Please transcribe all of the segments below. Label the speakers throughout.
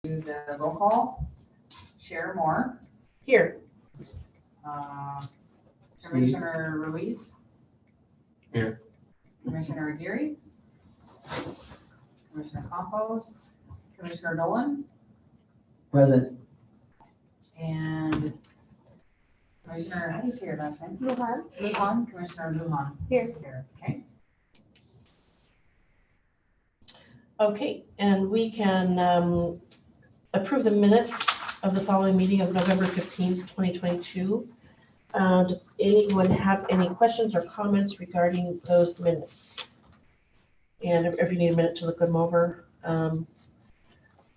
Speaker 1: Do the roll call. Chair Moore,
Speaker 2: Here.
Speaker 1: Commissioner Ruiz.
Speaker 3: Here.
Speaker 1: Commissioner Aguirre. Commissioner Campos, Commissioner Nolan,
Speaker 4: Present.
Speaker 1: and Commissioner, how do you say your last name? Lujan, Commissioner Lujan.
Speaker 2: Here.
Speaker 1: Here, okay.
Speaker 2: Okay, and we can approve the minutes of the following meeting of November 15th, 2022. Does anyone have any questions or comments regarding those minutes? And if you need a minute to look them over,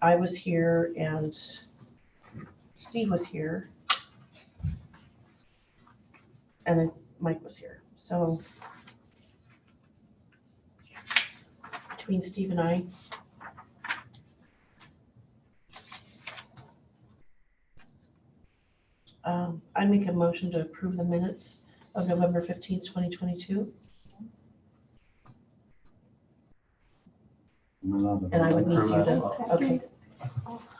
Speaker 2: I was here and Steve was here. And then Mike was here. So between Steve and I, I make a motion to approve the minutes of November 15th, 2022. And I would need you to, okay.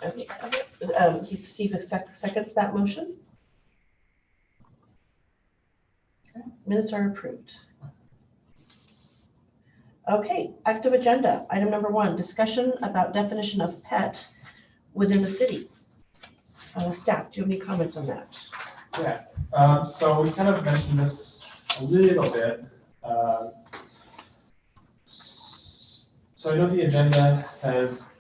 Speaker 2: Okay. Steve seconds that motion. Okay. Minutes are approved. Okay, active agenda. Item number 1, discussion about definition of pet within the city. Staff, do you have any comments on that?
Speaker 3: Yeah, so we kind of mentioned this a little bit. So I know the agenda says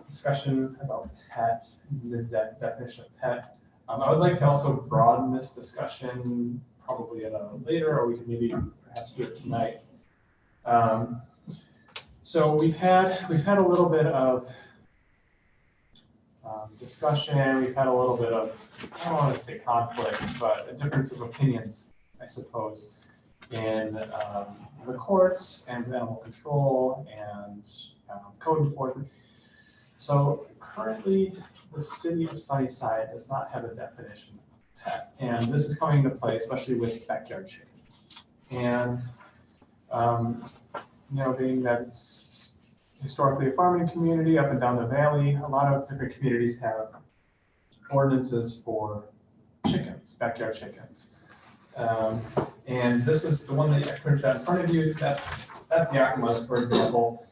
Speaker 3: discussion about pet, the definition of pet. I would like to also broaden this discussion probably at a later, or we could maybe perhaps do it tonight. So we've had a little bit of discussion. We've had a little bit of, I don't want to say conflict, but a difference of opinions, I suppose, in the courts and animal control and code enforcement. So currently, the city of Sunnyside does not have a definition of pet, and this is coming into play, especially with backyard chickens. And being that it's historically a farming community up and down the valley, a lot of different communities have ordinances for chickens, backyard chickens. And this is the one that I printed out in front of you. That's Yakima's, for example.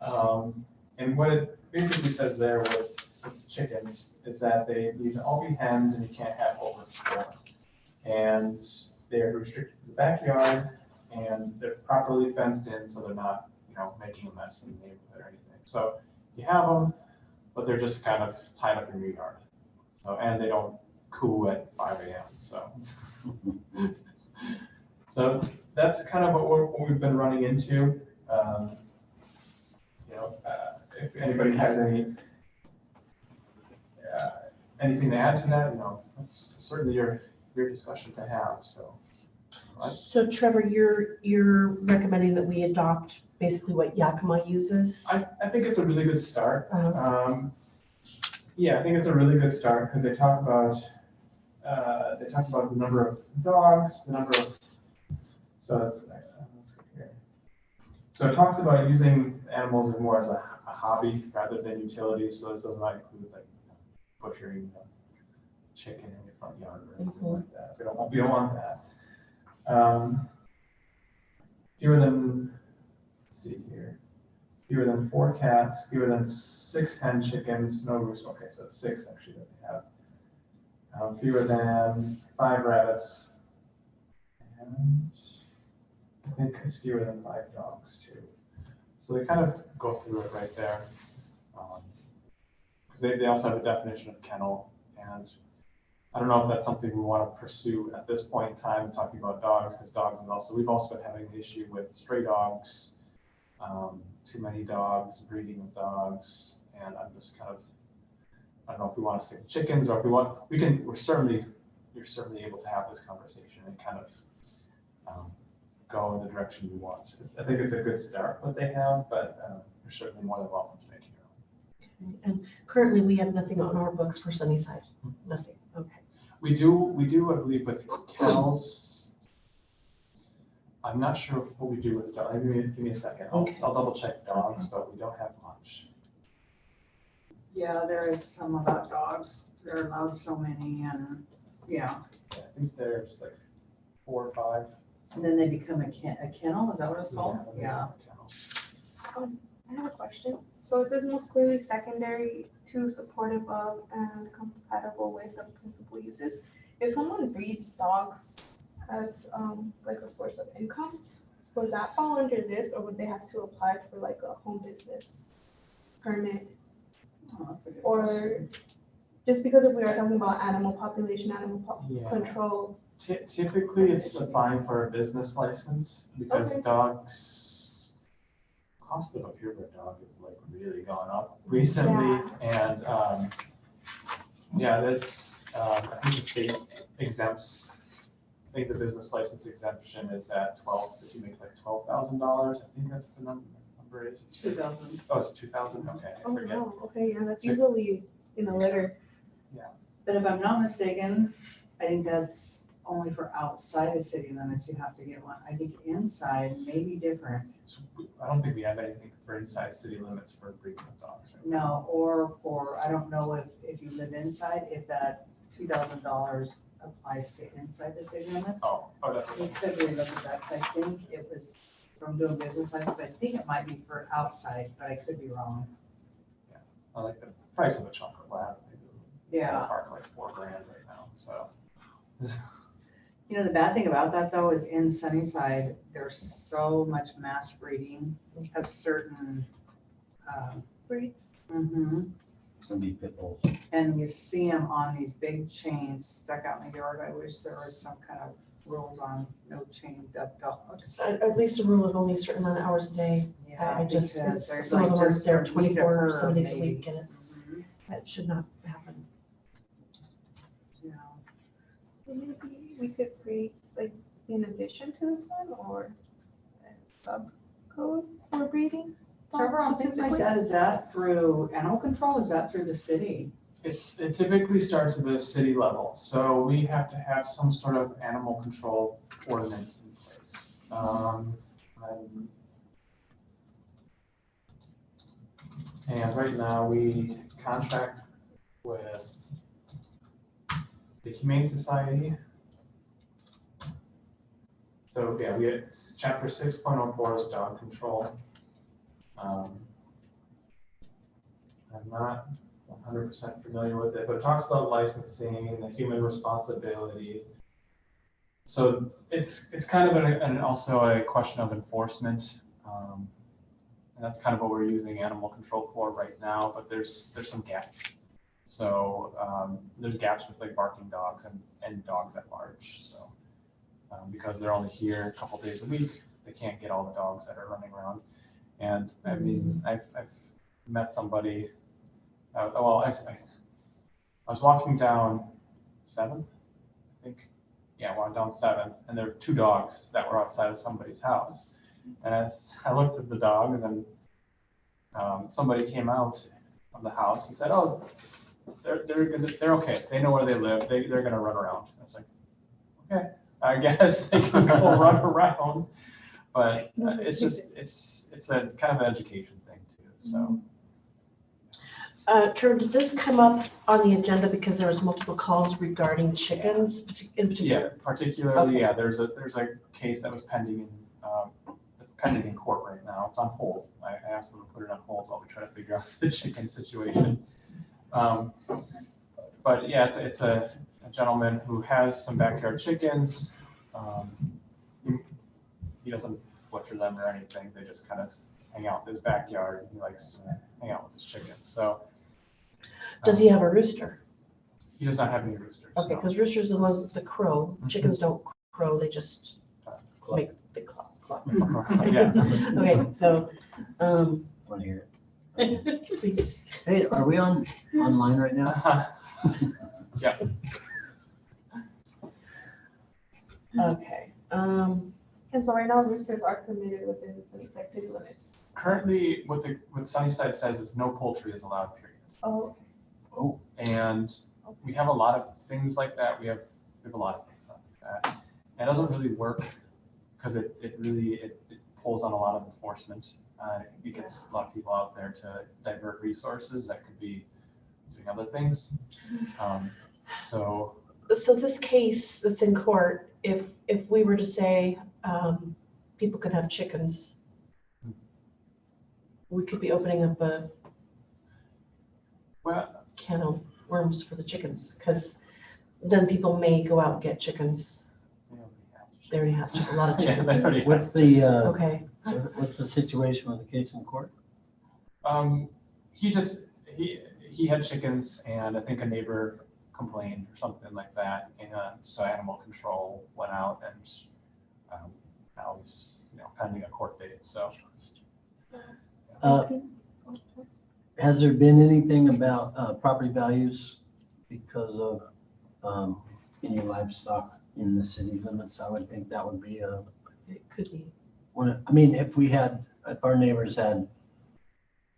Speaker 3: And what it basically says there with chickens is that they need to all be hens and you can't have over 4. And they're restricted to the backyard and they're properly fenced in so they're not, making a mess in the neighborhood or anything. So you have them, but they're just kind of tied up in your yard. So, and they don't coo at 5 a.m. So that's kind of what we've been running into. If anybody has anything to add to that, that's certainly your discussion to have. So. Right.
Speaker 2: So Trevor, you're recommending that we adopt basically what Yakima uses?
Speaker 3: I think it's a really good start.
Speaker 2: Yeah,
Speaker 3: I think it's a really good start because they talk about the number of dogs, the number of, so let's go here. So it talks about using animals more as a hobby rather than utility. So this does not include like butchering a chicken in your front yard or anything like that. We don't want that. Fewer than, let's see here, fewer than 4 cats, fewer than 6 hen chickens, no roost. Okay, so it's 6 actually that they have. Fewer than 5 rabbits, and I think it's fewer than 5 dogs too. So they kind of go through it right there. Because they also have a definition of kennel, and I don't know if that's something we want to pursue at this point in time, talking about dogs, because dogs is also, we've also been having the issue with stray dogs, too many dogs, breeding of dogs, and I'm just kind of, I don't know if we want to stick to chickens or if you're certainly able to have this conversation and kind of go in the direction you want. I think it's a good start what they have, but you're certainly more than welcome to make your own.
Speaker 2: okay. And currently we have nothing on our books for Sunnyside, nothing, okay.
Speaker 3: We do, I believe, with kennels. I'm not sure what we do with dogs. Give me a second. I'll double check dogs, but we don't have much.
Speaker 1: Yeah, there is some about dogs. They're allowed so many and, yeah.
Speaker 3: I think there's like 4 or 5.
Speaker 1: And then they become a kennel, is that what it's called? Yeah.
Speaker 5: I have a question. So it says most clearly secondary to, supportive of, and compatible with the principal uses. If someone breeds dogs as like a source of income, would that fall under this, or would they have to apply for like a home business permit?
Speaker 1: Oh, that's a good
Speaker 5: Or
Speaker 1: question.
Speaker 5: just because if we are talking about animal population,
Speaker 3: Yeah.
Speaker 5: control,
Speaker 3: Typically, it's applying for a business license because
Speaker 5: Okay.
Speaker 3: dogs, cost of a purebred dog has like really gone up recently. And, yeah, that's, I think the state exempts, I think the business license exemption is at 12, if you make like $12,000, I think that's the number is.
Speaker 1: 2,000.
Speaker 3: Oh, it's 2,000, okay, I
Speaker 5: oh
Speaker 3: forget.
Speaker 5: no, okay, yeah, that's
Speaker 3: So-
Speaker 5: easily in a litter.
Speaker 1: But if I'm not mistaken, I think that's only for outside the city limits, you have to get one. I think inside may be different.
Speaker 3: So I don't think we have anything for inside city limits for breeding of dogs. Right?
Speaker 1: No, or for, I don't know if you live inside, if that $2,000 applies to inside the city limits.
Speaker 3: Oh,
Speaker 1: We
Speaker 3: definitely.
Speaker 1: could relook at that, because I think it was from doing business license, I think it might be for outside, but I could be wrong.
Speaker 3: I like the price of a chocolate lab.
Speaker 1: Yeah.
Speaker 3: Park like $4,000 right now, so.
Speaker 1: You know, the bad thing about that though is in Sunnyside, there's so much mass breeding of certain,
Speaker 5: Breeds.
Speaker 4: It's gonna be pit bulls.
Speaker 1: and you see them on these big chains stuck out in the yard. I wish there was some kind of rules on no chained up dogs.
Speaker 2: At least a rule of only a certain amount of hours a day.
Speaker 1: Yeah,
Speaker 2: I just,
Speaker 1: because
Speaker 2: it's,
Speaker 1: there's
Speaker 2: some of
Speaker 1: like
Speaker 2: them are
Speaker 1: just
Speaker 2: there
Speaker 1: from week to
Speaker 2: 24,
Speaker 1: herb,
Speaker 2: 7 days a
Speaker 1: maybe.
Speaker 2: week, and it's,
Speaker 1: Mhm.
Speaker 2: that should not happen.
Speaker 1: Yeah.
Speaker 5: Maybe we could create like in addition to this one, or a sub-code for breeding.
Speaker 1: Trevor, on things like that, is that through animal control? Is that through the city?
Speaker 3: It typically starts at the city level, so we have to have some sort of animal control ordinance in place. And right now, we contract with the Humane Society. So, yeah, we had chapter 6.04 is dog control. I'm not 100% familiar with it, but it talks about licensing, the human responsibility. So it's kind of also a question of enforcement. And that's kind of what we're using animal control for right now, but there's some gaps. So there's gaps with like barking dogs and dogs at large. So because they're only here a couple days a week, they can't get all the dogs that are running around. And I mean, I've met somebody, I was walking down 7th, I think. Yeah, walking down 7th, and there were 2 dogs that were outside of somebody's house. And as I looked at the dogs, and somebody came out of the house and said, "Oh, they're okay. They know where they live. They're gonna run around." I was like, "Okay, I guess they can go run around." But it's a kind of an education thing too. So.
Speaker 2: Trevor, did this come up on the agenda because there was multiple calls regarding chickens in
Speaker 3: Yeah,
Speaker 2: particular?
Speaker 3: particularly,
Speaker 2: Okay.
Speaker 3: yeah, there's a case that was pending in court right now. It's on hold. I asked them to put it on hold while we try to figure out the chicken situation. But yeah, it's a gentleman who has some backyard chickens. He doesn't butcher them or anything. They just kind of hang out in his backyard. He likes to hang out with his chickens. So.
Speaker 2: Does he have a rooster?
Speaker 3: He does not have any roosters.
Speaker 2: Okay,
Speaker 3: no.
Speaker 2: because roosters are the ones that crow. Chickens don't crow, they just make the cluck.
Speaker 3: Yeah.
Speaker 2: Okay, so,
Speaker 4: Want to hear it?
Speaker 2: please.
Speaker 4: Hey, are we online right now?
Speaker 3: Yeah.
Speaker 2: Okay,
Speaker 5: And so right now roosters are permitted within the Sunnyside city limits.
Speaker 3: Currently, what Sunnyside says is no poultry is allowed, period.
Speaker 5: Oh,
Speaker 4: Oh,
Speaker 3: And we have a lot of things like that. We have a lot of things like that. And it doesn't really work because it really pulls on a lot of enforcement. It gets a lot of people out there to divert resources that could be other things. So,
Speaker 2: So this case that's in court, if we were to say, people can have chickens, we could be opening up a
Speaker 3: well,
Speaker 2: can of worms for the chickens, because then people may go out and get chickens. They already have a lot of
Speaker 3: Yeah,
Speaker 2: chickens.
Speaker 3: they already
Speaker 4: What's the,
Speaker 2: Okay,
Speaker 4: what's the situation with the case in court?
Speaker 3: He had chickens and I think a neighbor complained or something like that. And so animal control went out and now he's, pending a court date, so.
Speaker 4: Uh, Has there been anything about property values because of any livestock in the city limits? I would think that would be
Speaker 2: it could be.
Speaker 4: I mean, if our neighbors had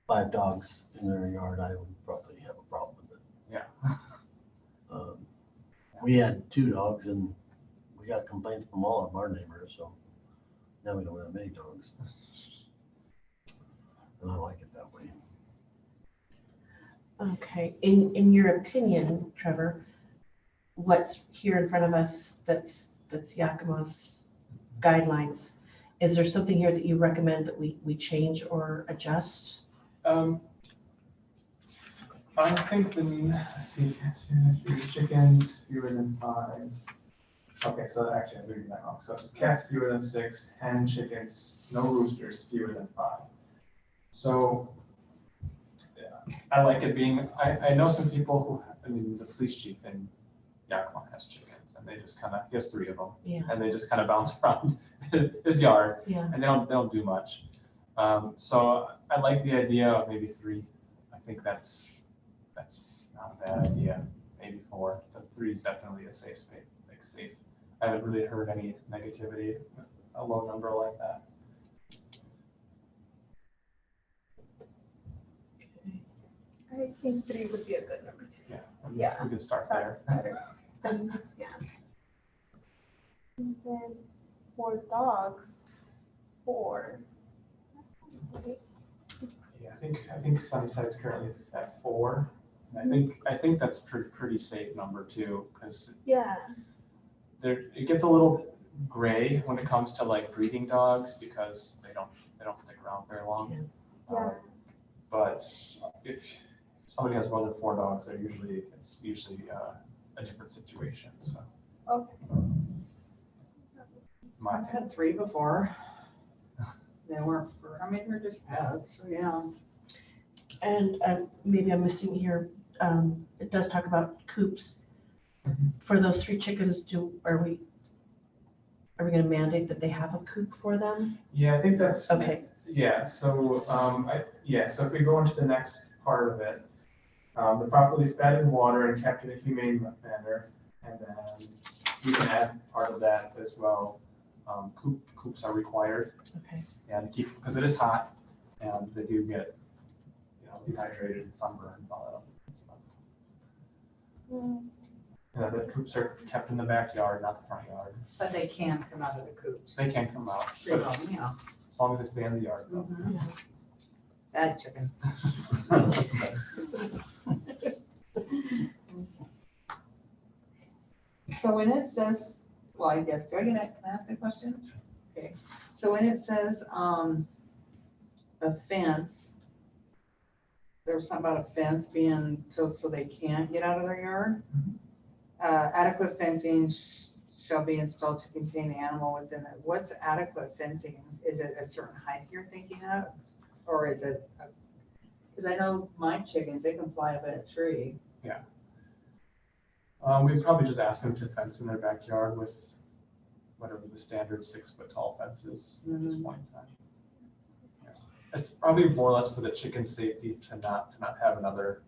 Speaker 4: 5 dogs in their yard, I would probably have a problem with it.
Speaker 3: Yeah.
Speaker 4: We had 2 dogs and we got complaints from all of our neighbors, so now we don't have many dogs. And I like it that way.
Speaker 2: Okay, in your opinion, Trevor, what's here in front of us that's Yakima's guidelines? Is there something here that you recommend that we change or adjust?
Speaker 3: I think let's see, chickens fewer than 5. Okay, so actually I'm reading that wrong. So it's cats fewer than 6, hen, chickens, no roosters fewer than 5. So yeah, I like it being, I know some people who, the police chief in Yakima has chickens and they just he has 3 of them.
Speaker 2: Yeah.
Speaker 3: And they just kind of bounce around his yard.
Speaker 2: Yeah.
Speaker 3: And they don't do much. So I like the idea of maybe 3. I think that's not a bad idea. Maybe 4. The 3 is definitely a safe space, safe. I haven't really heard any negativity with a low number like that.
Speaker 5: I think 3 would be a good number too.
Speaker 3: Yeah.
Speaker 5: Yeah,
Speaker 3: We can start there.
Speaker 5: That's better. Yeah. And then for dogs, 4.
Speaker 3: Yeah, I think Sunnyside's currently at 4. And I think that's pretty safe number too, because
Speaker 5: Yeah.
Speaker 3: it gets a little gray when it comes to like breeding dogs because they don't stick around very long.
Speaker 5: Yeah.
Speaker 3: But if somebody has more than 4 dogs, it's usually a different situation. So
Speaker 5: Okay.
Speaker 3: my
Speaker 1: I've had 3 before. They weren't they're just pets, so yeah.
Speaker 2: And maybe I'm missing here, it does talk about coops.
Speaker 3: Mhm.
Speaker 2: For those 3 chickens, are we gonna mandate that they have a coop for them?
Speaker 3: Yeah, I think that's
Speaker 2: Okay.
Speaker 3: Yeah. So so if we go into the next part of it, they're properly fed and watered and kept in a humane manner, and then you can add part of that as well. Coops are required.
Speaker 2: Okay.
Speaker 3: And because it is hot, and they do get, dehydrated, sunburned, all that other stuff.
Speaker 5: Mm.
Speaker 3: The coops are kept in the backyard, not the front yard.
Speaker 1: But they can come out of the coops.
Speaker 3: They can come out,
Speaker 1: They
Speaker 3: but
Speaker 1: will, yeah.
Speaker 3: as long as they stay in the yard. Though.
Speaker 1: Mhm. Bad chicken. So when it says, well, I guess, can I ask a question? Okay, so when it says, a fence, there's something about a fence being, so they can't get out of their yard? Adequate fencing shall be installed to contain the animal within it. What's adequate fencing? Is it a certain height you're thinking of? Or is it, because I know my chickens, they can fly up in a tree.
Speaker 3: We'd probably just ask them to fence in their backyard with whatever the standard 6-foot tall fence is at this point in time. Yeah. It's probably more or less for the chicken safety to not have another,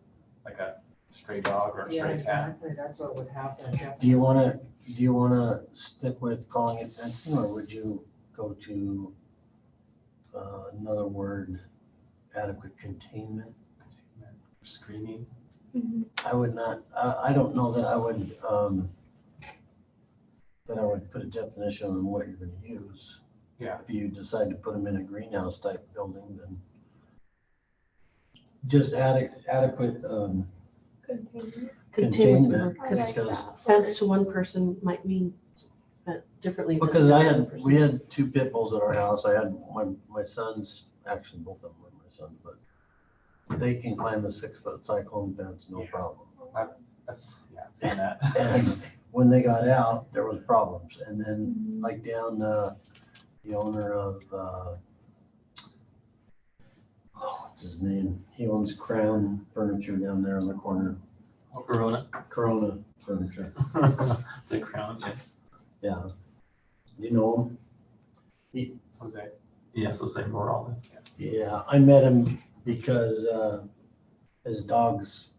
Speaker 3: like a stray dog or a
Speaker 1: Yeah,
Speaker 3: stray cat.
Speaker 1: exactly, that's what would happen.
Speaker 4: Do you wanna stick with calling it fencing, or would you go to another word, adequate containment?
Speaker 3: Screening.
Speaker 5: Mhm.
Speaker 4: I would not, I don't know that I would put a definition on what you're gonna use.
Speaker 3: Yeah.
Speaker 4: If you decide to put them in a greenhouse type building, then just adequate,
Speaker 5: Continue.
Speaker 2: Containment,
Speaker 5: I
Speaker 2: because
Speaker 5: like
Speaker 4: because-
Speaker 5: that.
Speaker 2: fence to one person might mean differently. than
Speaker 4: Because
Speaker 2: another
Speaker 4: we
Speaker 2: person.
Speaker 4: had two pit bulls at our house. I had my sons, actually both of them were my sons, but they can climb a 6-foot cyclone fence, no
Speaker 3: Yeah.
Speaker 4: problem.
Speaker 3: That's, yeah, I've seen that.
Speaker 4: And when they got out, there was problems. And then
Speaker 5: Mhm.
Speaker 4: like down, the owner of, what's his name? He owns Crown Furniture down there on the corner,
Speaker 3: Oh, Corona.
Speaker 4: Corona Furniture.
Speaker 3: The crown, yes.
Speaker 4: Yeah. You know him?
Speaker 3: Jose. Yes, Jose Morales. Yeah.
Speaker 4: Yeah, I met him because his dogs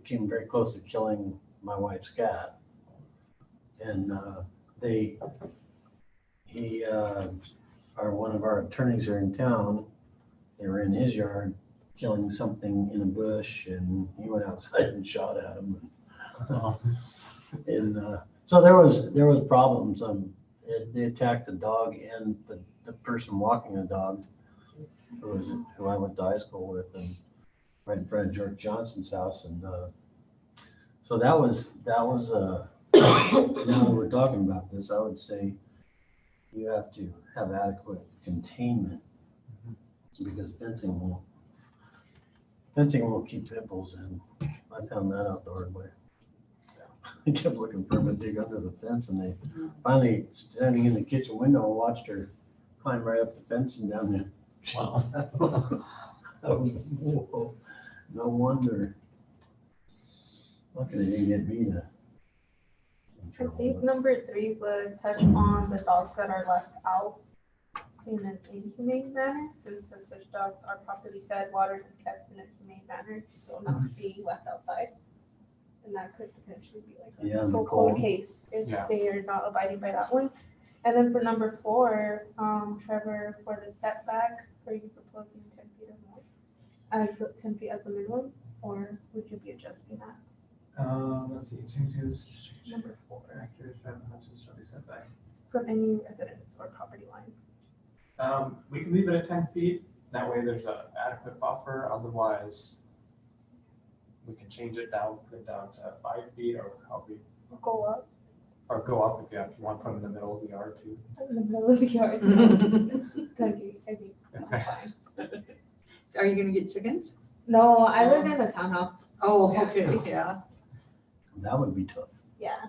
Speaker 4: came very close to killing my wife's cat. And one of our attorneys here in town, they were in his yard killing something in a bush, and he went outside and shot at him. And so there was problems. They attacked the dog and the person walking the dog, who I went to high school with, and right in front of George Johnson's house. And so that was now that we're talking about this, I would say you have to have adequate containment, because fencing won't keep pit bulls in. I found that out the hard way. I kept looking for him to dig under the fence, and they finally, standing in the kitchen window, I watched her climb right up the fence and down there.
Speaker 3: Wow.
Speaker 4: Whoa, no wonder. Luckily, they didn't get me to.
Speaker 5: I think number 3 would touch on the dogs that are left out in an inhumane manner, since such dogs are properly fed, watered, and kept in a humane manner, so not being left outside. And that could potentially be like
Speaker 4: Yeah,
Speaker 5: a
Speaker 4: the
Speaker 5: full
Speaker 4: cold.
Speaker 5: court case if
Speaker 3: Yeah.
Speaker 5: they are not abiding by that one. And then for number 4, Trevor, for the setback, are you proposing 10 feet or more? As 10 feet as a minimum, or would you be adjusting that?
Speaker 3: Let's see, changes.
Speaker 5: Number 4,
Speaker 3: Actors, shall be set back.
Speaker 5: from any residence or property line.
Speaker 3: We can leave it at 10 feet. That way there's an adequate buffer. Otherwise, we can change it down, put it down to 5 feet, or how we,
Speaker 5: Go up
Speaker 3: or go up if you want to put it in the middle of the yard too.
Speaker 5: in the middle of the yard. 10 feet, I think, that's fine.
Speaker 1: Are you gonna get chickens?
Speaker 5: No, I live in a townhouse.
Speaker 1: Oh,
Speaker 5: Yeah.
Speaker 1: okay, yeah.
Speaker 4: That would be tough.
Speaker 5: Yeah.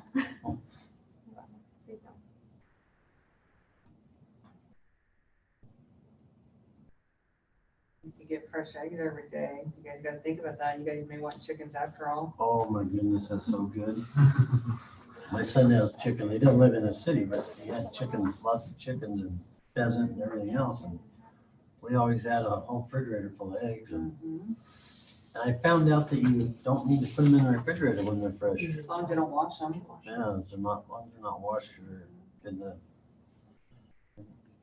Speaker 1: You get fresh eggs every day. You guys gotta think about that. You guys may want chickens after all.
Speaker 4: Oh my goodness, that's so good. My son has chicken. He doesn't live in a city, but he had chickens, lots of chickens and pheasant and everything else. And we always had a whole refrigerator full of eggs. And
Speaker 1: Mhm.
Speaker 4: I found out that you don't need to put them in the refrigerator when they're fresh.
Speaker 1: As long as you don't wash them.
Speaker 4: Yeah, as long as they're not washed, or good to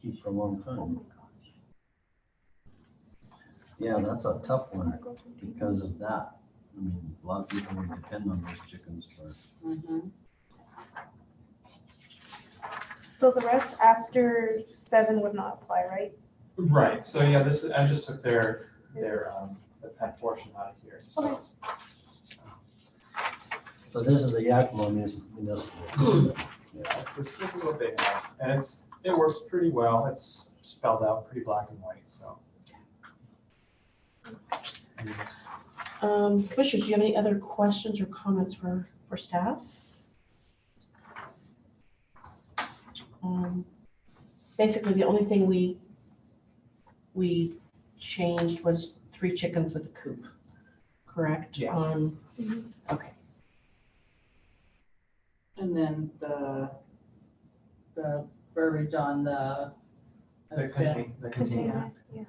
Speaker 4: keep for a long
Speaker 5: Oh
Speaker 4: time.
Speaker 5: my gosh.
Speaker 4: Yeah, that's a tough one because of that. I mean, a lot of people would depend on those chickens for.
Speaker 1: Mhm.
Speaker 5: So the rest after 7 would not apply, right?
Speaker 3: Right, so yeah, I just took the pet portion out of here, so.
Speaker 5: Okay.
Speaker 4: So this is the Yakima municipal.
Speaker 3: Yeah, this is what they have, and it works pretty well. It's spelled out pretty black and white, so.
Speaker 2: Commissioners, do you have any other questions or comments for staff? Basically, the only thing we changed was 3 chickens with a coop, correct?
Speaker 3: Yes.
Speaker 5: Mhm.
Speaker 2: Okay.
Speaker 1: And then the verbiage on the.
Speaker 3: The container.
Speaker 5: Container, yeah.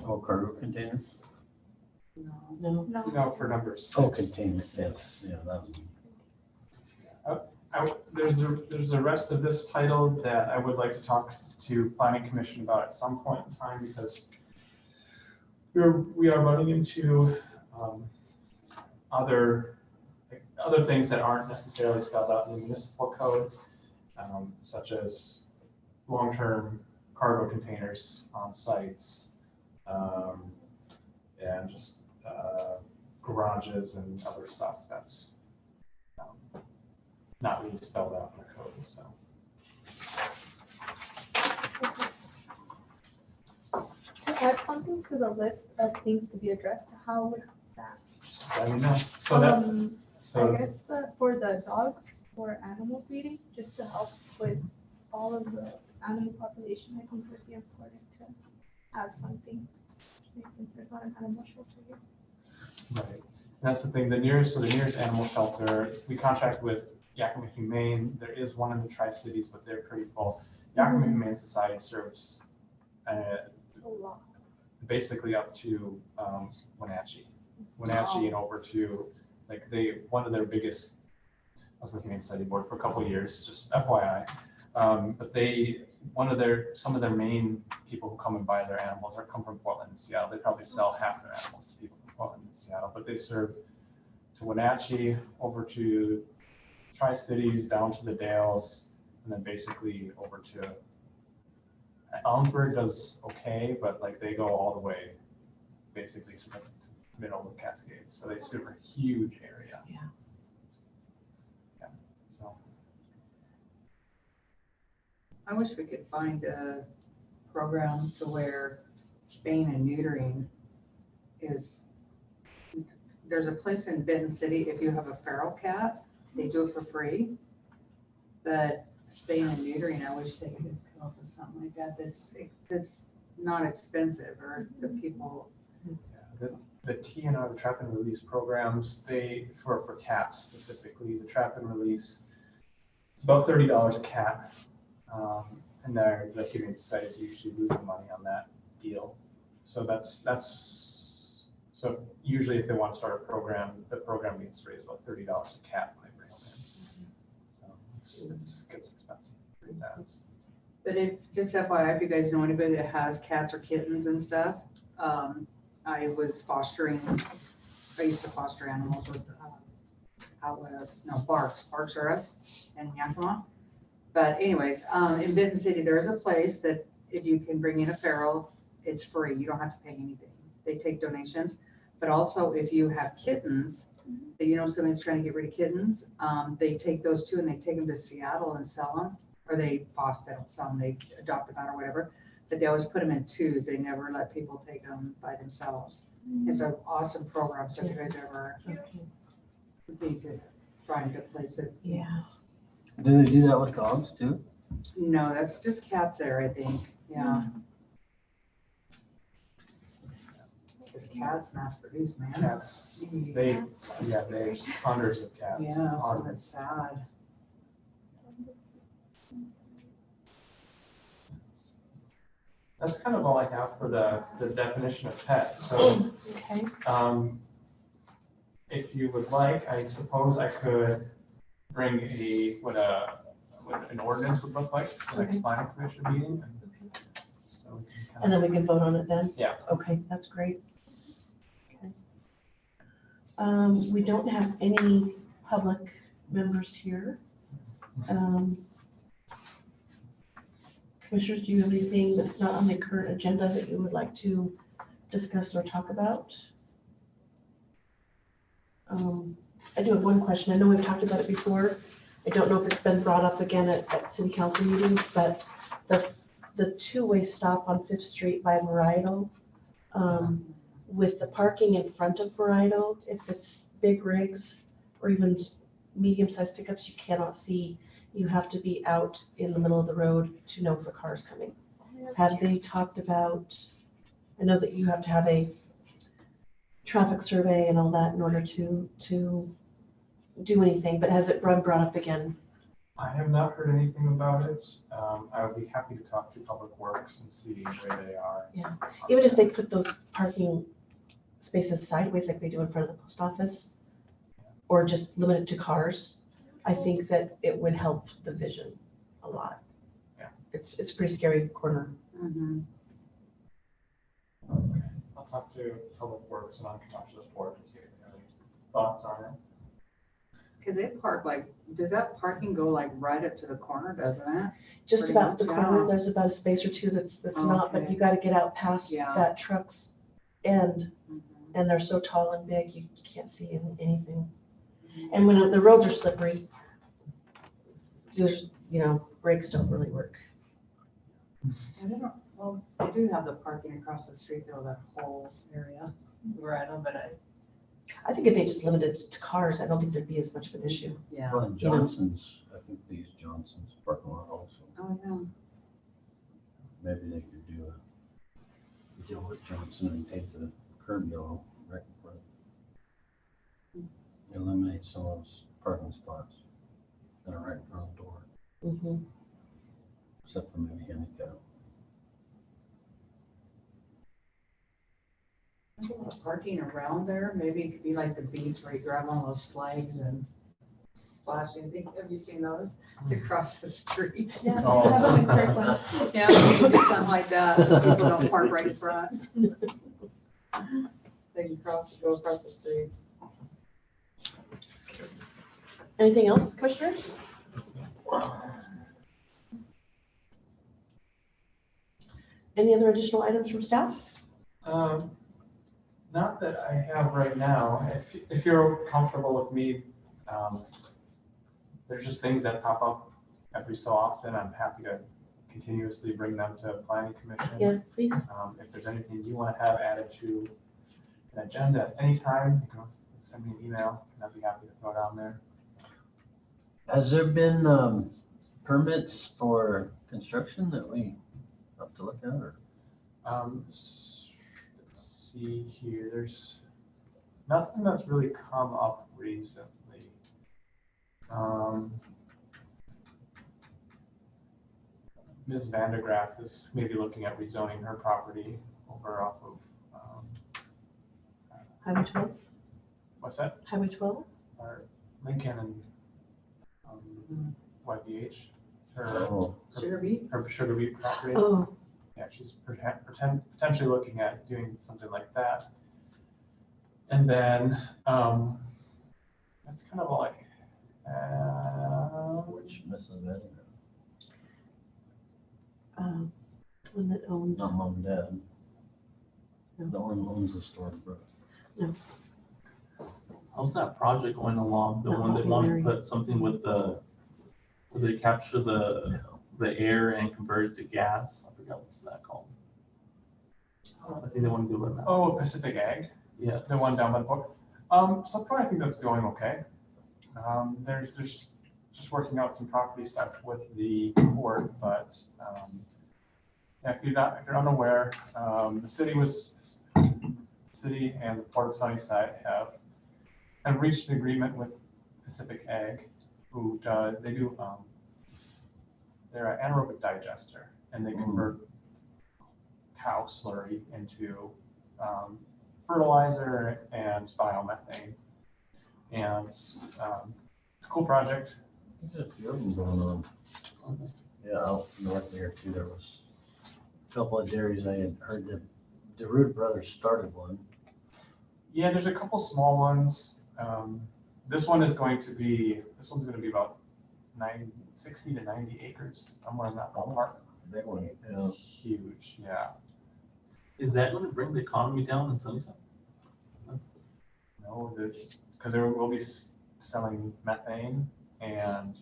Speaker 4: Oh, cargo container?
Speaker 1: No.
Speaker 2: No.
Speaker 5: No.
Speaker 3: No, for numbers.
Speaker 4: Oh, container, yes, yeah, that was.
Speaker 3: There's the rest of this title that I would like to talk to planning commission about at some point in time, because we are running into other things that aren't necessarily spelled out in the municipal code, such as long-term cargo containers on sites, and just garages and other stuff that's not really spelled out in the code, so.
Speaker 5: To add something to the list of things to be addressed, how would that?
Speaker 3: Just let me know. So that,
Speaker 5: I
Speaker 3: so,
Speaker 5: guess for the dogs or animal breeding, just to help with all of the animal population, I think would be important to have something, since there's not an animal shelter here.
Speaker 3: right. And that's the thing, the nearest animal shelter, we contract with Yakima Humane. There is one in the Tri-Cities, but they're pretty full. Yakima Humane Society serves
Speaker 5: A lot.
Speaker 3: basically up to Wenatchee. Wenatchee and over to, like, one of their biggest, I was looking at study board for a couple of years, just FYI. But some of their main people who come and buy their animals come from Portland and Seattle. They probably sell half their animals to people from Portland and Seattle, but they serve to Wenatchee, over to Tri-Cities, down to the Dales, and then basically over to Ellensburg does okay, but like they go all the way basically to the middle of the Cascades. So they serve a huge area.
Speaker 2: Yeah.
Speaker 3: Yeah. So
Speaker 1: I wish we could find a program to where spaying and neutering is, there's a place in Benton City, if you have a feral cat, they do it for free. But spaying and neutering, I wish they could come up with something like that that's not expensive, or the people.
Speaker 3: yeah, the TNR, the trap and release programs, for cats specifically, the trap and release, it's about $30 a cat. And the Humane Societies usually losing money on that deal. So so usually if they want to start a program, the program needs to raise about $30 a cat when they bring them in. So it gets expensive pretty fast.
Speaker 1: But just FYI, if you guys know anybody that has cats or kittens and stuff, I used to foster animals with, Barks R Us and Yakima. But anyways, in Benton City, there is a place that if you can bring in a feral, it's free. You don't have to pay anything. They take donations. But also if you have kittens, that somebody's trying to get rid of kittens, they take those too and they take them to Seattle and sell them. Or they don't sell them, they adopt them out or whatever. But they always put them in twos. They never let people take them by themselves. It's an awesome program. So if you guys ever need to find a place that.
Speaker 2: Yeah.
Speaker 4: Do they do that with dogs too?
Speaker 1: No, that's just cats there, I think. Yeah. Because cats mass produce, man.
Speaker 3: Cats, there's hundreds of cats.
Speaker 1: Yeah, so
Speaker 3: Hundreds.
Speaker 1: it's sad.
Speaker 3: That's kind of all I have for the definition of pet. So,
Speaker 2: Okay.
Speaker 3: if you would like, I suppose I could bring what an ordinance would look like for the next
Speaker 2: Okay.
Speaker 3: planning commission meeting. So we can
Speaker 2: And then we can vote on it then?
Speaker 3: Yeah.
Speaker 2: Okay, that's great. Okay. We don't have any public members here. Commissioners, do you have anything that's not on the current agenda that you would like to discuss or talk about? I do have one question. I know we've talked about it before. I don't know if it's been brought up again at city council meetings, but the two-way stop on Fifth Street by Varietal, with the parking in front of Varietal, if it's big rigs or even medium-sized pickups, you cannot see. You have to be out in the middle of the road to know if the car is coming. Have they talked about, I know that you have to have a traffic survey and all that in order to do anything, but has it been brought up again?
Speaker 3: I have not heard anything about it. I would be happy to talk to Public Works and see where they are.
Speaker 2: Yeah. Even if they put those parking spaces sideways like they do in front of the post office, or just limit it to cars, I think that it would help the vision a lot.
Speaker 3: Yeah.
Speaker 2: It's a pretty scary corner.
Speaker 1: Mhm.
Speaker 3: Okay. I'll talk to Public Works and I can talk to the board to see if they have any thoughts on it.
Speaker 1: Because they park does that parking go right up to the corner, doesn't it?
Speaker 2: Just
Speaker 1: Pretty
Speaker 2: about the
Speaker 1: much,
Speaker 2: corner,
Speaker 1: yeah.
Speaker 2: there's about a space or two that's not, but
Speaker 1: Okay.
Speaker 2: you gotta get out past
Speaker 1: Yeah.
Speaker 2: that truck's end
Speaker 1: Mhm.
Speaker 2: And they're so tall and big, you can't see anything. And when the roads are slippery, there's, brakes don't really work.
Speaker 1: I don't, well, they do have the parking across the street though, that whole area where I don't, but
Speaker 2: I think if they just limited it to cars, I don't think there'd be as much of an issue.
Speaker 1: yeah.
Speaker 4: Well, and Johnson's, I think they use Johnson's parking lot also.
Speaker 1: Oh, yeah.
Speaker 4: Maybe they could do a deal with Johnson and take the curb yellow right in front. Eliminate some of those parking spots that are right in front of the door,
Speaker 2: Mhm.
Speaker 4: except for maybe handicap.
Speaker 1: There's a lot of parking around there. Maybe it could be like the beach where you grab one of those flags and flashing. Have you seen those? To cross the street.
Speaker 5: Yeah.
Speaker 3: Oh.
Speaker 5: Have them in Kirkland.
Speaker 1: Yeah, we can do something like that, so people don't park right in front. They can go across the street.
Speaker 2: Anything else, commissioners? Any other additional items from staff?
Speaker 3: Not that I have right now. If you're comfortable with me, there's just things that pop up every so often. I'm happy to continuously bring them to planning commission.
Speaker 2: Yeah, please.
Speaker 3: If there's anything you want to have added to an agenda at any time, you can send me an email and I'd be happy to throw it on there.
Speaker 4: Has there been permits for construction that we have to look at, or?
Speaker 3: Let's see here, there's nothing that's really come up recently. Ms. Vandegraff is maybe looking at rezoning her property over off of,
Speaker 2: Highway 12?
Speaker 3: what's that?
Speaker 2: Highway 12?
Speaker 3: Or Lincoln and YBH, her
Speaker 4: Oh,
Speaker 1: Sugar beet?
Speaker 3: Sugar Beet property.
Speaker 2: Oh,
Speaker 3: Yeah, she's potentially looking at doing something like that. And then, that's kind of all
Speaker 4: which Mrs. Vandergraaf,
Speaker 2: one that owned,
Speaker 4: not mom and dad.
Speaker 2: No.
Speaker 4: The one who owns the store, bro.
Speaker 6: How's that project going along? The
Speaker 2: Not
Speaker 6: one they
Speaker 2: Hoppy
Speaker 6: want to
Speaker 2: Mary.
Speaker 6: put something with where they capture the air and convert it to gas. I forgot what's that called. I think they want to do it now.
Speaker 3: Oh, Pacific Ag,
Speaker 6: Yes.
Speaker 3: the one down by the book. So far I think that's going okay. There's just working out some property stuff with the court, but yeah, if you're unaware, the city and the Port of Sunnyside have reached an agreement with Pacific Ag, who they do they're an anaerobic digester, and they convert cow slurry into fertilizer and biomethane. And it's a cool project.
Speaker 4: There's a few of them going on. Yeah, out north there too, there was a couple of dairies. I had heard that the Root Brothers started one.
Speaker 3: Yeah, there's a couple small ones. This one's going to be about 60 to 90 acres, somewhere in that ballpark.
Speaker 4: Big one, yeah.
Speaker 3: It's huge, yeah.
Speaker 6: Is that going to bring the economy down in Sunnyside?
Speaker 3: No, because they will be selling methane and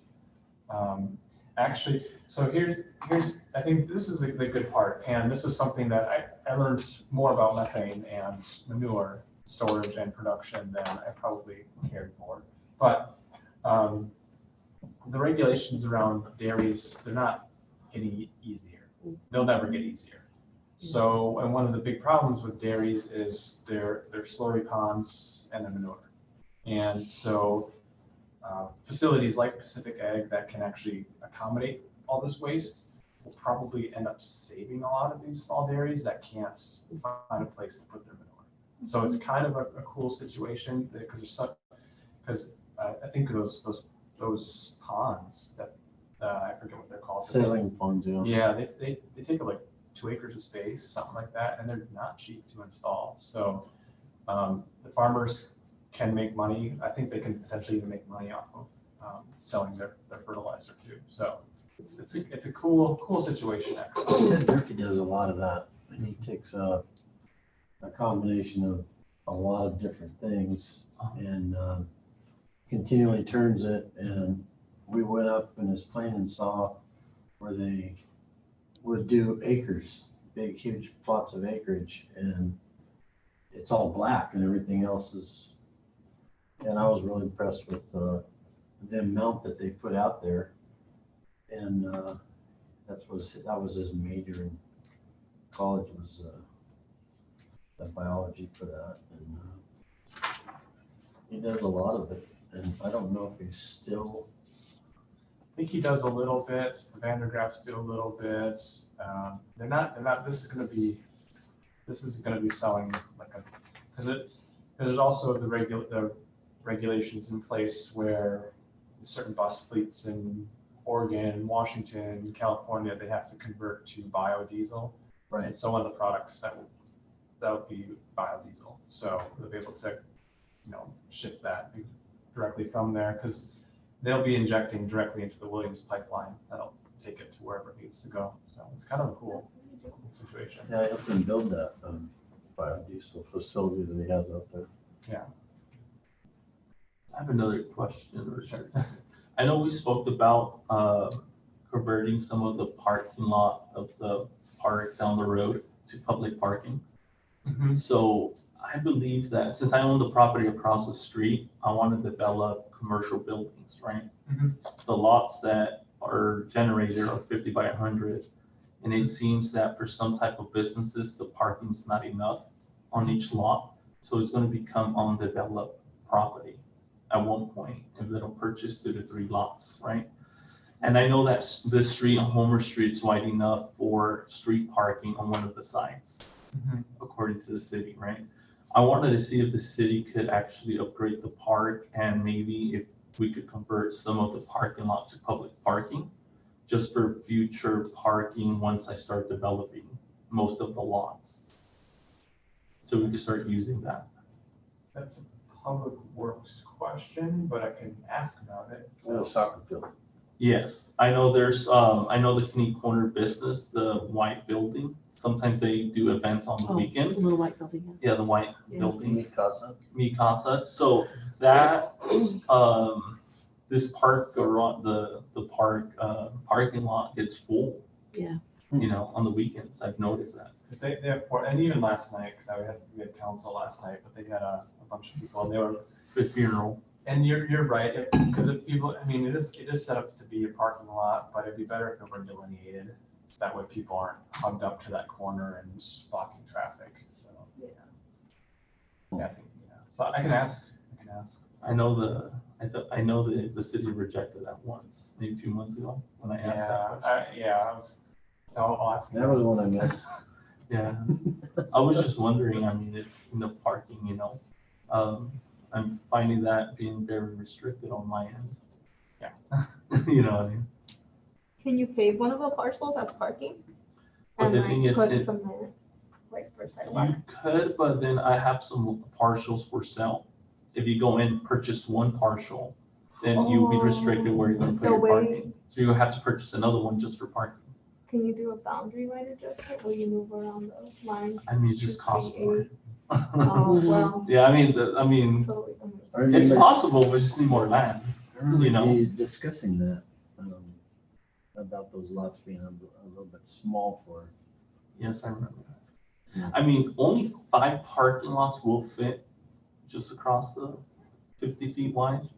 Speaker 3: actually, so here's, I think this is the good part. And this is something that I learned more about methane and manure storage and production than I probably cared for. But the regulations around dairies, they're not getting easier. They'll never get easier. So, and one of the big problems with dairies is their slurry ponds and their manure. And so facilities like Pacific Ag that can actually accommodate all this waste will probably end up saving a lot of these small dairies that can't find a place to put their manure. So it's kind of a cool situation because I think those ponds that I forget what they're called.
Speaker 4: Sailing ponds, yeah.
Speaker 3: Yeah, they take up like 2 acres of space, something like that, and they're not cheap to install. So the farmers can make money. I think they can potentially even make money off of selling their fertilizer too. So it's a cool situation.
Speaker 4: Ted Murphy does a lot of that, and he takes a combination of a lot of different things and continually turns it. And we went up in his plane and saw where they would do acres, big, huge plots of acreage, and it's all black and everything else is, and I was really impressed with the amount that they put out there. And that was his major in college, was the biology for that. And he does a lot of it, and I don't know if he's still.
Speaker 3: I think he does a little bit, the Vandergraafs do a little bit. They're not, this is gonna be selling like a, because there's also the regulations in place where certain bus fleets in Oregon, Washington, California, they have to convert to biodiesel.
Speaker 4: Right.
Speaker 3: And so one of the products that would be biodiesel. So they'll be able to, ship that directly from there, because they'll be injecting directly into the Williams pipeline. That'll take it to wherever it needs to go. So it's kind of a cool situation.
Speaker 4: Yeah, I helped him build that biodiesel facility that he has out there.
Speaker 3: Yeah.
Speaker 6: I have another question, Richard. I know we spoke about converting some of the parking lot of the park down the road to public parking.
Speaker 3: Mhm.
Speaker 6: So I believe that since I own the property across the street, I want to develop commercial buildings, right?
Speaker 3: Mhm.
Speaker 6: The lots that are generated are 50 by 100. And it seems that for some type of businesses, the parking's not enough on each lot. So it's going to become undeveloped property at one point if they don't purchase 2 to 3 lots, right? And I know that this street on Homer Street is wide enough for street parking on one of the sides,
Speaker 3: Mhm.
Speaker 6: according to the city, right? I wanted to see if the city could actually upgrade the park and maybe if we could convert some of the parking lot to public parking, just for future parking once I start developing most of the lots. So we could start using that.
Speaker 3: That's a public works question, but I can ask about it.
Speaker 4: It's a soccer field.
Speaker 6: Yes, I know I know the Kenny Corner business, the white building. Sometimes they do events on the
Speaker 2: Oh, the
Speaker 6: weekends.
Speaker 2: little white building.
Speaker 6: Yeah, the white
Speaker 2: Yeah.
Speaker 6: building,
Speaker 4: Mi casa.
Speaker 6: Mi Casa. So that, this park around the park, parking lot gets full.
Speaker 2: Yeah.
Speaker 6: On the weekends. I've noticed that.
Speaker 3: Because they have, and even last night, because we had council last night, but they had a bunch of people and they were,
Speaker 6: For funeral.
Speaker 3: and you're right, because if people, I mean, it is set up to be a parking lot, but it'd be better if it were delineated. So that way people aren't hugged up to that corner and blocking traffic, so.
Speaker 5: Yeah.
Speaker 3: Yeah, I think, so I can ask.
Speaker 6: I know the city rejected that once, maybe a few months ago when I asked that question.
Speaker 3: So I'll ask.
Speaker 4: That was one I missed.
Speaker 6: Yeah, I was just wondering, I mean, it's parking, I'm finding that being very restricted on my end.
Speaker 3: Yeah.
Speaker 6: You know what I mean?
Speaker 5: Can you pave one of the parcels as parking?
Speaker 6: But
Speaker 5: And
Speaker 6: the thing is,
Speaker 5: put
Speaker 6: it-
Speaker 5: some there, like for sidewalk?
Speaker 6: You could, but then I have some partials for sale. If you go in, purchase one partial, then you'll be restricted where you're gonna put
Speaker 5: The
Speaker 6: your
Speaker 5: way-
Speaker 6: parking. So you'll have to purchase another one just for parking.
Speaker 5: Can you do a boundary line adjustment where you move around the lines?
Speaker 6: I mean, it just
Speaker 5: to
Speaker 6: costs more.
Speaker 5: create- Oh, well,
Speaker 6: Yeah, I mean,
Speaker 5: totally.
Speaker 4: I
Speaker 6: it's
Speaker 4: remember-
Speaker 6: possible, we just need more land.
Speaker 4: I remember
Speaker 6: you know.
Speaker 4: you discussing that, about those lots being a little bit small for.
Speaker 6: Yes, I remember that. I mean, only 5 parking lots will fit just across the 50 feet wide,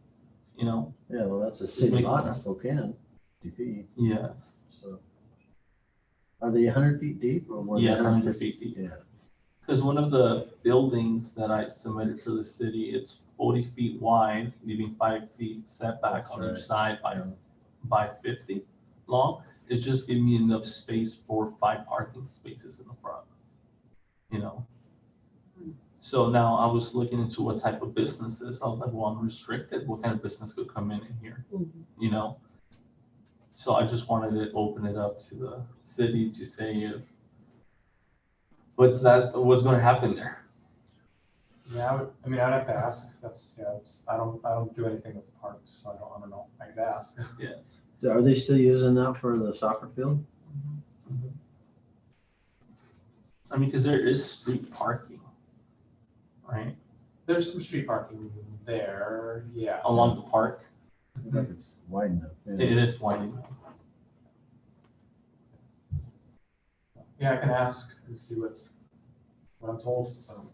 Speaker 4: Yeah, well, that's a city
Speaker 6: make
Speaker 4: lot in
Speaker 6: it-
Speaker 4: Spokane, DP,
Speaker 6: Yes,
Speaker 4: so. Are they 100 feet deep or more? than
Speaker 6: yes, 100 feet deep.
Speaker 4: Yeah,
Speaker 6: Because one of the buildings that I submitted for the city, it's 40 feet wide, leaving 5 feet setback on
Speaker 4: That's
Speaker 6: each side by 50 long. It's just giving me enough space for 5 parking spaces in the front, So now I was looking into what type of businesses. I was like, well, I'm restricted. What kind of business could come in here? So I just wanted to open it up to the city to say what's going to happen there.
Speaker 3: Yeah, I'd have to ask. I don't do anything with parks, so I don't know. I could ask.
Speaker 6: Yes.
Speaker 4: are they still using that for the soccer field?
Speaker 6: I mean, because there is street parking, right?
Speaker 3: There's some street parking there, yeah.
Speaker 6: Along the park,
Speaker 4: It's wide enough. yeah.
Speaker 6: it is winding.
Speaker 3: Yeah, I can ask and see what I'm told, so.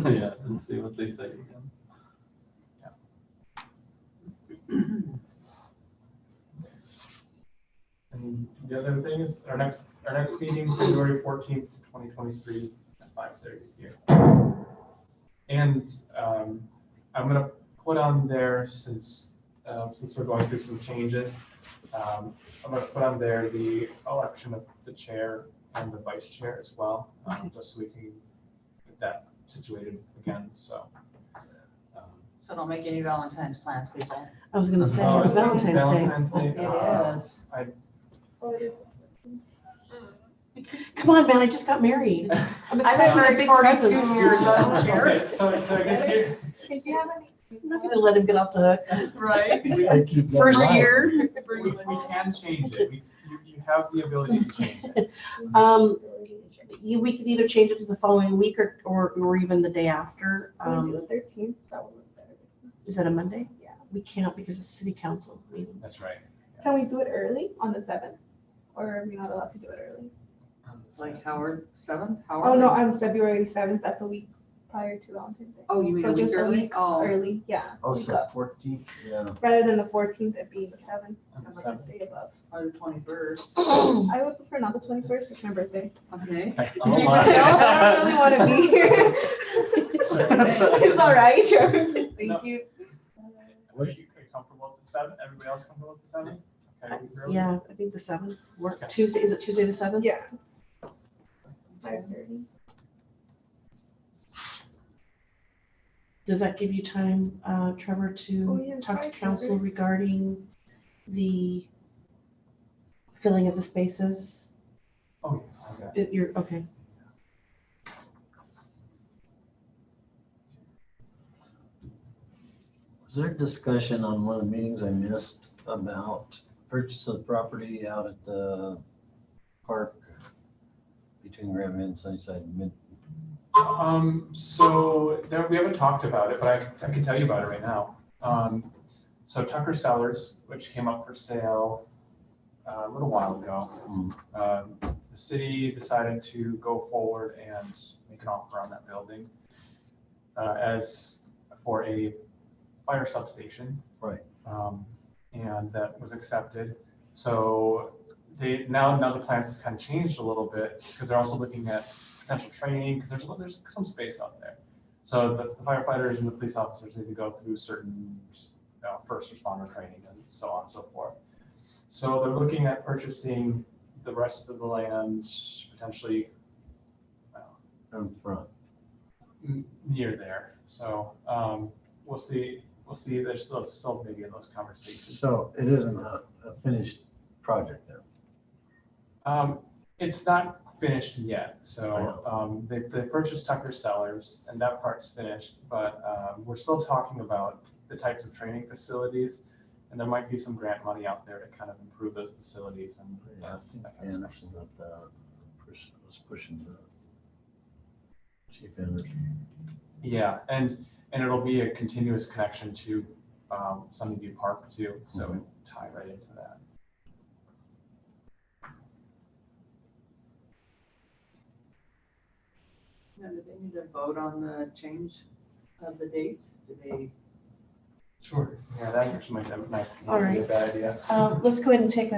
Speaker 6: Yeah, and see what they say again.
Speaker 3: And the other thing is, our next meeting, February 14th, 2023, at 5:30 here. And I'm gonna put on there, since we're going through some changes, I'm gonna put on there the election of the chair and the vice chair as well, just so we can get that situated again, so.
Speaker 1: So don't make any Valentine's plans, people.
Speaker 2: I was gonna say,
Speaker 3: Oh,
Speaker 2: it's Valentine's Day.
Speaker 1: It is.
Speaker 5: Well, it is.
Speaker 2: Come on, man, I just got married.
Speaker 1: I've
Speaker 2: been
Speaker 1: been married 42 years, I don't care.
Speaker 3: Okay, so I guess here,
Speaker 5: Did you have any?
Speaker 2: I'm not gonna let him get off the hook.
Speaker 1: Right.
Speaker 4: I keep that
Speaker 1: First
Speaker 4: alive.
Speaker 1: year.
Speaker 3: we can change it. You have the ability to change it.
Speaker 2: We could either change it to the following week or even the day after.
Speaker 5: Can we do the 13th? That would look better.
Speaker 2: Is that a Monday?
Speaker 5: Yeah.
Speaker 2: We can't because it's city council meeting.
Speaker 3: That's right.
Speaker 5: Can we do it early on the 7th? Or are we not allowed to do it early?
Speaker 1: Like Howard, 7th?
Speaker 5: Oh,
Speaker 1: Howard?
Speaker 5: no, on February 7th. That's a week prior to Valentine's Day.
Speaker 1: Oh, you mean
Speaker 5: So
Speaker 1: a week
Speaker 5: just a
Speaker 1: early?
Speaker 5: week
Speaker 1: Oh,
Speaker 5: early, yeah.
Speaker 4: Oh,
Speaker 5: week
Speaker 4: so
Speaker 5: up.
Speaker 4: 14th, yeah.
Speaker 5: Rather than the 14th, it being the 7th.
Speaker 3: On the
Speaker 5: I'm like a
Speaker 3: 7th.
Speaker 5: day above.
Speaker 1: or the 21st.
Speaker 5: I would prefer not the 21st. It's my birthday.
Speaker 1: Okay.
Speaker 6: Oh,
Speaker 5: I
Speaker 6: my.
Speaker 5: don't really want to be here. It's all right, Trevor. Thank
Speaker 3: No.
Speaker 5: you.
Speaker 3: Are you comfortable with the 7th? Everybody else comfortable with the 7th? Okay, we really-
Speaker 2: Yeah, I think the 7th work.
Speaker 3: Okay.
Speaker 2: Tuesday, is it Tuesday the 7th?
Speaker 5: Yeah. 5:30.
Speaker 2: Does that give you time, Trevor,
Speaker 5: Oh,
Speaker 2: to
Speaker 5: yeah,
Speaker 2: talk to
Speaker 5: sorry,
Speaker 2: council
Speaker 5: Trevor.
Speaker 2: regarding the filling of the spaces?
Speaker 3: Oh, yeah, okay.
Speaker 2: You're, okay.
Speaker 4: Was there discussion on one of the meetings I missed about purchase of property out at the park between Graham and Sunnyside mid?
Speaker 3: So there, we haven't talked about it, but I can tell you about it right now. So Tucker Cellars, which came up for sale a little while ago, the city decided to go forward and make an offer on that building as for a fire substation.
Speaker 4: Right.
Speaker 3: And that was accepted. So they, now the plans have kind of changed a little bit because they're also looking at potential training, because there's some space out there. So the firefighters and the police officers need to go through certain first responder training and so on and so forth. So they're looking at purchasing the rest of the land, potentially
Speaker 4: In front.
Speaker 3: near there. So we'll see. There's still maybe in those conversations.
Speaker 4: So it isn't a finished project then?
Speaker 3: It's not finished yet. So they purchased Tucker Cellars and that part's finished, but we're still talking about the types of training facilities, and there might be some grant money out there to kind of improve those facilities and
Speaker 4: Yeah, I think
Speaker 3: that kind of
Speaker 4: Anderson
Speaker 3: stuff.
Speaker 4: was pushing the Chief Anderson.
Speaker 3: Yeah, and it'll be a continuous connection to Sunnyview Park too, so
Speaker 4: Mhm.
Speaker 3: it tie right into that.
Speaker 1: Now, do they need to vote on the change of the date? Do they?
Speaker 3: Sure. Yeah, that actually might
Speaker 2: All
Speaker 3: be a
Speaker 2: right.
Speaker 3: bad idea.
Speaker 2: Let's go ahead and take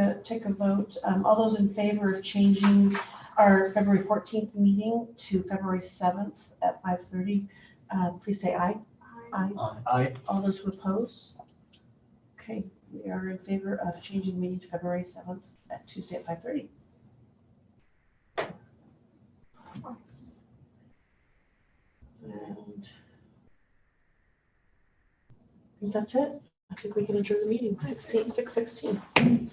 Speaker 2: a vote. All those in favor of changing our February 14th meeting to February 7th at 5:30, please say aye. Aye. All those who oppose? Okay, we are in favor of changing the meeting to February 7th at Tuesday at 5:30. And I think that's it. I think we can adjourn the meeting, 6:16.